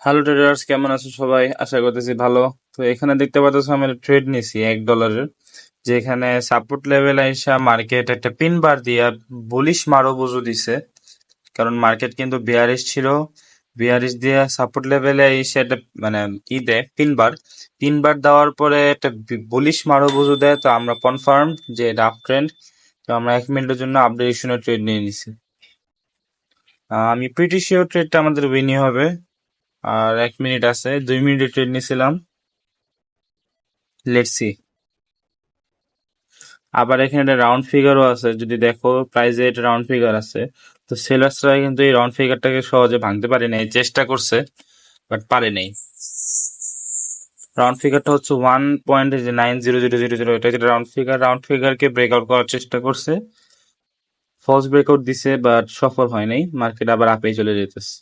Hello traders, কেমন আছো সবাই? আশা করতেছি ভালো। তো এখানে দেখতে পাচ্ছ আমি ট্রেড নিছি $1, যেখানে সাপোর্ট লেভেল আইসা মার্কেট একটা পিন বার দিয়া বুলিশ মারো বুঝু দিছে। কারণ মার্কেট কিন্তু বিয়ারিশ ছিল, বিয়ারিশ দিয়ে সাপোর্ট লেভেলে এসে একটা মানে দেয় পিন বার দেওয়ার পরে একটা বুলিশ মারো বুঝু দেয়। তো আমরা কনফার্ম যে এটা আপ ট্রেন্ড। তো আমরা 1 মিনিটের জন্য আপডেশনের ট্রেড নিয়ে নিছি। আমি প্রিটি শিওর ট্রেডটা আমাদের উইনই হবে। আর 1 মিনিট আছে, 2 মিনিটের ট্রেড নিয়েছিলাম। Let's see. আবার এখানে একটা রাউন্ড ফিগারও আছে, যদি দেখো প্রাইজে এটা রাউন্ড ফিগার আছে। তো সেলার্সরা কিন্তু এই রাউন্ড ফিগারটাকে সহজে ভাঙতে পারে নাই, চেষ্টা করছে বাট পারে নাই। রাউন্ড ফিগারটা হচ্ছে 1.900000, এটা যেটা রাউন্ড ফিগারকে ব্রেকআউট করার চেষ্টা করছে। ফলস ব্রেকআউট দিছে বাট সফল হয় নাই, মার্কেট আবার আপেই চলে যেতেছে।